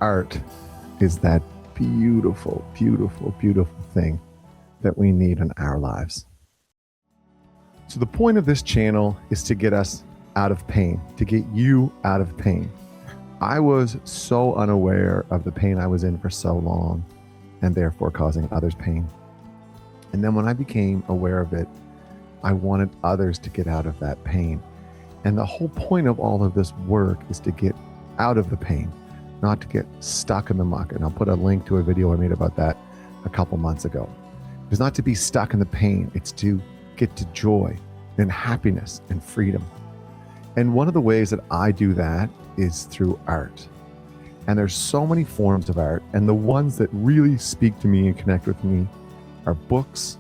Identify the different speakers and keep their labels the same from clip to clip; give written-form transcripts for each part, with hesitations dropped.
Speaker 1: art is that beautiful, beautiful, beautiful thing that we need in our lives. So the point of this channel is to get us out of pain, to get you out of pain. I was so unaware of the pain I was in for so long, and therefore causing others pain. And then when I became aware of it, I wanted others to get out of that pain. And the whole point of all of this work is to get out of the pain, not to get stuck in the muck. And I'll put a link to a video I made about that a couple months ago. It's not to be stuck in the pain, it's to get to joy and happiness and freedom. And one of the ways that I do that is through art. And there's so many forms of art, and the ones that really speak to me and connect with me are books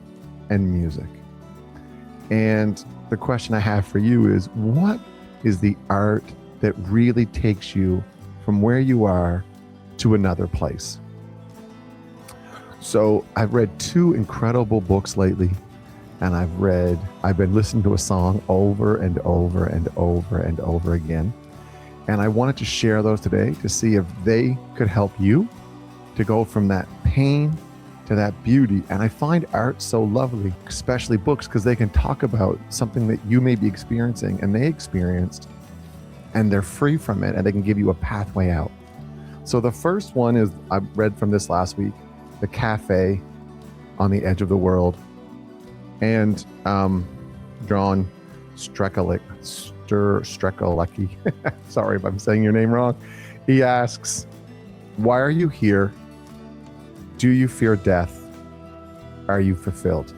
Speaker 1: and music. And the question I have for you is, what is the art that really takes you from where you are to another place? So I've read 2 incredible books lately, and I've been listening to a song over and over and over and over again. And I wanted to share those today to see if they could help you to go from that pain to that beauty. And I find art so lovely, especially books, because they can talk about something that you may be experiencing and they experienced, and they're free from it, and they can give you a pathway out. So the first one is, I read from this last week, The Cafe on the Edge of the World. And John Strzelecki, sorry if I'm saying your name wrong. He asks, why are you here? Do you fear death? Are you fulfilled?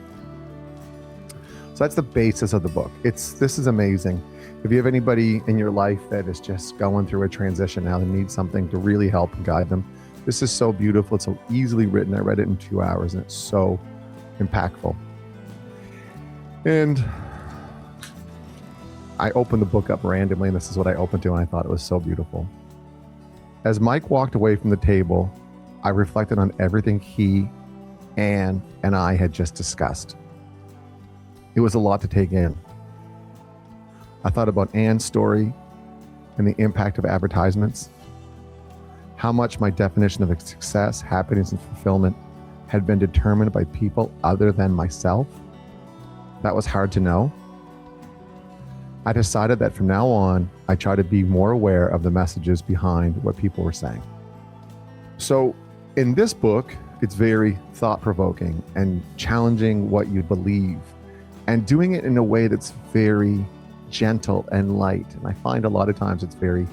Speaker 1: So that's the basis of the book. This is amazing. If you have anybody in your life that is just going through a transition now and needs something to really help and guide them, this is so beautiful. It's so easily written. I read it in 2 hours and it's so impactful. And I opened the book up randomly, and this is what I opened to, and I thought it was so beautiful. As Mike walked away from the table, I reflected on everything he, Anne, and I had just discussed. It was a lot to take in. I thought about Anne's story and the impact of advertisements, how much my definition of success, happiness, and fulfillment had been determined by people other than myself. That was hard to know. I decided that from now on, I try to be more aware of the messages behind what people were saying. So in this book, it's very thought-provoking and challenging what you believe, and doing it in a way that's very gentle and light. And I find a lot of times it's very,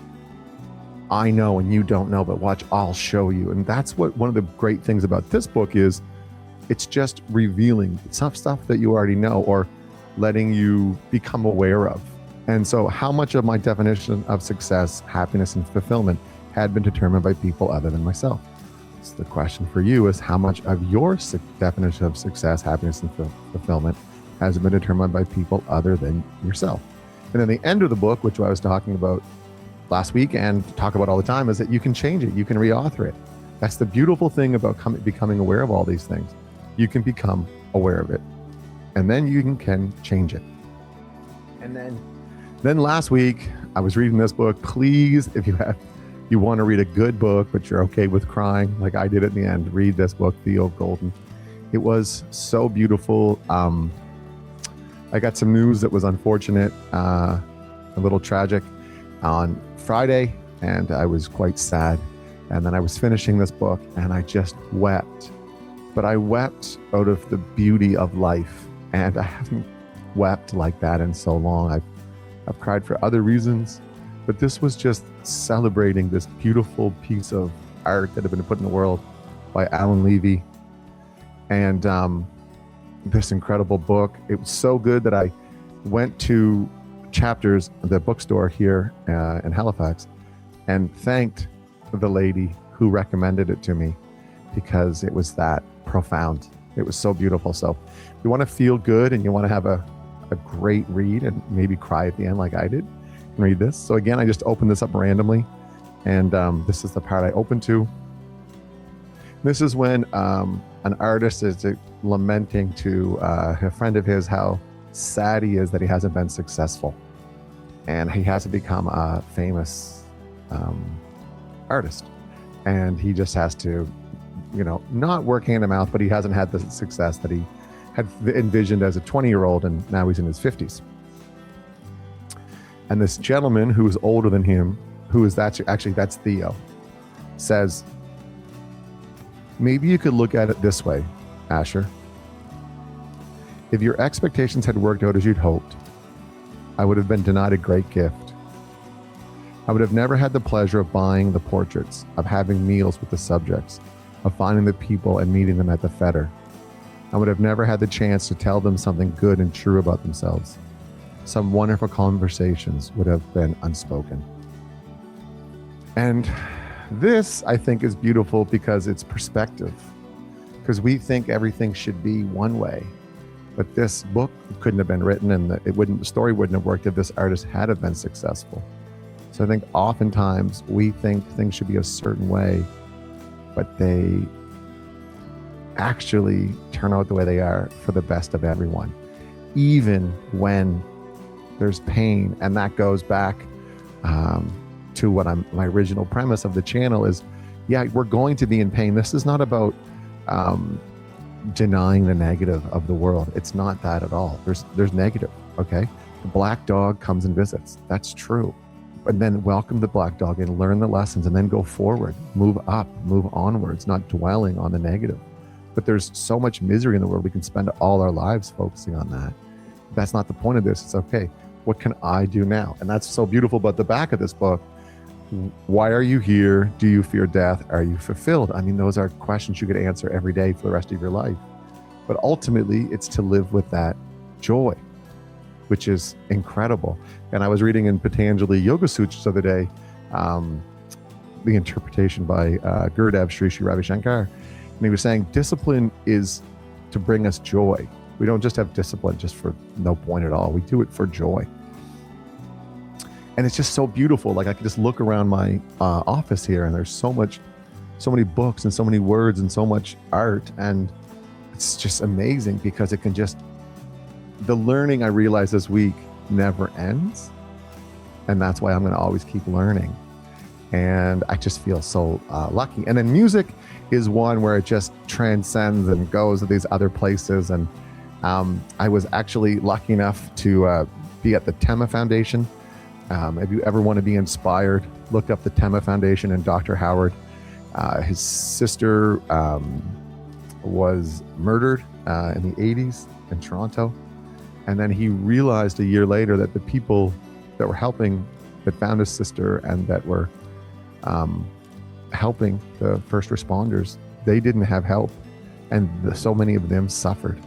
Speaker 1: I know and you don't know, but watch, I'll show you. And that's what one of the great things about this book is. It's just revealing some stuff that you already know, or letting you become aware of. And so how much of my definition of success, happiness, and fulfillment had been determined by people other than myself? So the question for you is, how much of your definition of success, happiness, and fulfillment has been determined by people other than yourself? And then the end of the book, which I was talking about last week and talk about all the time, is that you can change it. You can reauthor it. That's the beautiful thing about becoming aware of all these things. You can become aware of it, and then you can change it. And then last week I was reading this book. Please, if you want to read a good book, but you're okay with crying like I did at the end, read this book, Theo Golden. It was so beautiful. I got some news that was unfortunate, a little tragic on Friday, and I was quite sad. And then I was finishing this book and I just wept. But I wept out of the beauty of life, and I haven't wept like that in so long. I've cried for other reasons, but this was just celebrating this beautiful piece of art that had been put in the world by Alan Levy, and this incredible book. It was so good that I went to Chapters, the bookstore here in Halifax, and thanked the lady who recommended it to me, because it was that profound. It was so beautiful. So if you want to feel good and you want to have a great read and maybe cry at the end like I did, read this. So again, I just opened this up randomly, and this is the part I opened to. This is when an artist is lamenting to a friend of his how sad he is that he hasn't been successful, and he hasn't become a famous artist. and he just has to, not work hand to mouth, but he hasn't had the success that he had envisioned as a 20-year-old, and now he's in his 50s. And this gentleman who is older than him, that's Theo, says, maybe you could look at it this way, Asher. If your expectations had worked out as you'd hoped, I would have been denied a great gift. I would have never had the pleasure of buying the portraits, of having meals with the subjects, of finding the people and meeting them at the Feder. I would have never had the chance to tell them something good and true about themselves. Some wonderful conversations would have been unspoken. And this, I think, is beautiful because it's perspective. Because we think everything should be one way. But this book couldn't have been written, and the story wouldn't have worked if this artist had have been successful. So I think oftentimes we think things should be a certain way, but they actually turn out the way they are for the best of everyone, even when there's pain. And that goes back to what my original premise of the channel is, we're going to be in pain. This is not about denying the negative of the world. It's not that at all. There's negative, okay? The black dog comes and visits. That's true. And then welcome the black dog and learn the lessons, and then go forward, move up, move onwards, not dwelling on the negative. But there's so much misery in the world. We can spend all our lives focusing on that. That's not the point of this. It's okay. What can I do now? And that's so beautiful about the back of this book. Why are you here? Do you fear death? Are you fulfilled? I mean, those are questions you could answer every day for the rest of your life. But ultimately, it's to live with that joy, which is incredible. And I was reading in Patanjali Yoga Sutras the other day, the interpretation by Gurudev Sri Sri Ravi Shankar. And he was saying discipline is to bring us joy. We don't just have discipline just for no point at all. We do it for joy. And it's just so beautiful. Like, I can just look around my office here, and there's so many books and so many words and so much art. And it's just amazing because it can just, the learning I realized this week never ends. And that's why I'm going to always keep learning. And I just feel so lucky. And then music is one where it just transcends and goes to these other places. And I was actually lucky enough to be at the Tema Foundation. If you ever want to be inspired, look up the Tema Foundation and Dr. Howard. His sister was murdered in the 80s in Toronto. And then he realized a year later that the people that were helping, that found his sister and that were helping the first responders, they didn't have help. And so many of them suffered.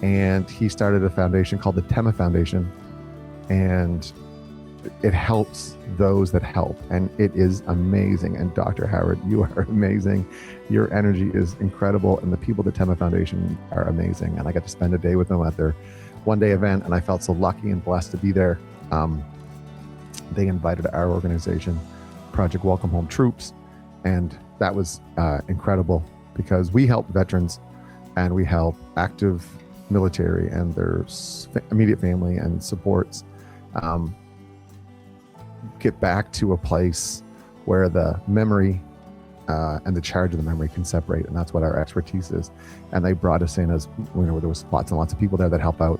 Speaker 1: And he started a foundation called the Tema Foundation. And it helps those that help, and it is amazing. And Dr. Howard, you are amazing. Your energy is incredible, and the people at the Tema Foundation are amazing. And I got to spend a day with them at their one-day event, and I felt so lucky and blessed to be there. They invited our organization, Project Welcome Home Troops, and that was incredible because we help veterans and we help active military and their immediate family and supports get back to a place where the memory and the charge of the memory can separate. And that's what our expertise is. And they brought us in as, there was lots and lots of people there that help out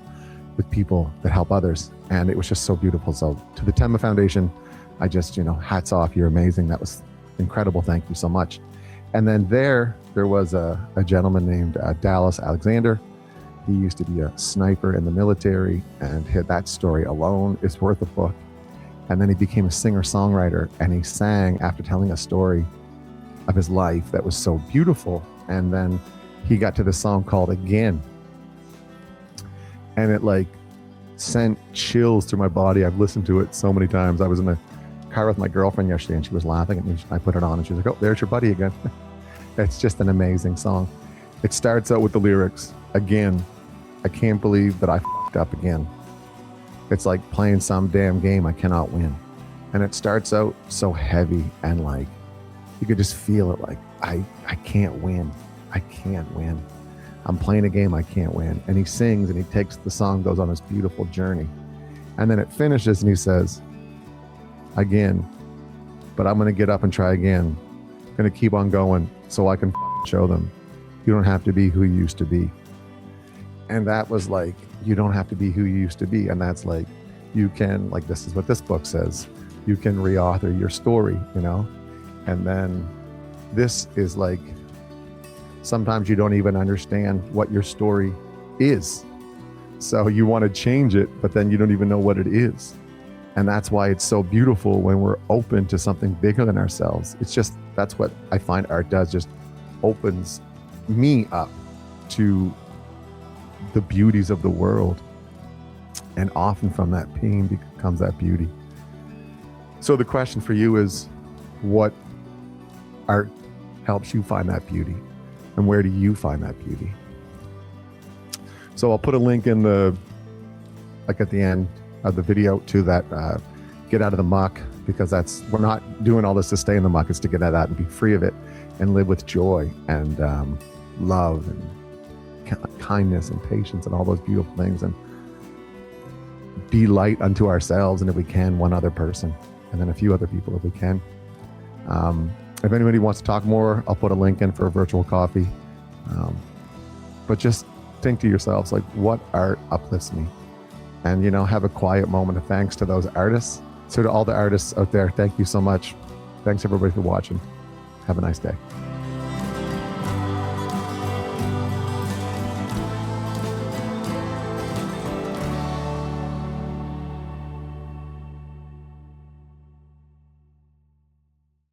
Speaker 1: with people that help others. And it was just so beautiful. So to the Tema Foundation, I just, hats off. You're amazing. That was incredible. Thank you so much. And then there was a gentleman named Dallas Alexander. He used to be a sniper in the military, and that story alone is worth a book. And then he became a singer-songwriter, and he sang after telling a story of his life that was so beautiful. And then he got to the song called Again. And it sent chills through my body. I've listened to it so many times. I was in the car with my girlfriend yesterday, and she was laughing at me. I put it on, and she was like, "Oh, there's your buddy again." It's just an amazing song. It starts out with the lyrics, "Again, I can't believe that I f***ed up again. It's like playing some damn game I cannot win." And it starts out so heavy, and you could just feel it, I can't win. I can't win. I'm playing a game I can't win. And he sings, and he takes the song, goes on this beautiful journey. And then it finishes, and he says, "Again, but I'm going to get up and try again, going to keep on going so I can show them you don't have to be who you used to be. And that was like, you don't have to be who you used to be. And that's like, you can, like, this is what this book says, you can reauthor your story, you know? And then this is like, sometimes you don't even understand what your story is. So you want to change it, but then you don't even know what it is. And that's why it's so beautiful when we're open to something bigger than ourselves. It's just, that's what I find art does, just opens me up to the beauties of the world. And often from that pain becomes that beauty. So the question for you is, what art helps you find that beauty? And where do you find that beauty? So I'll put a link in the, like at the end of the video to that, get out of the muck, because that's, we're not doing all this to stay in the muck, it's to get out of that and be free of it and live with joy and love and kindness and patience and all those beautiful things, and be light unto ourselves, and if we can, one other person, and then a few other people if we can. If anybody wants to talk more, I'll put a link in for a virtual coffee. But just think to yourselves, like, what art uplifts me? And, you know, have a quiet moment of thanks to those artists. So to all the artists out there, thank you so much. Thanks everybody for watching. Have a nice day.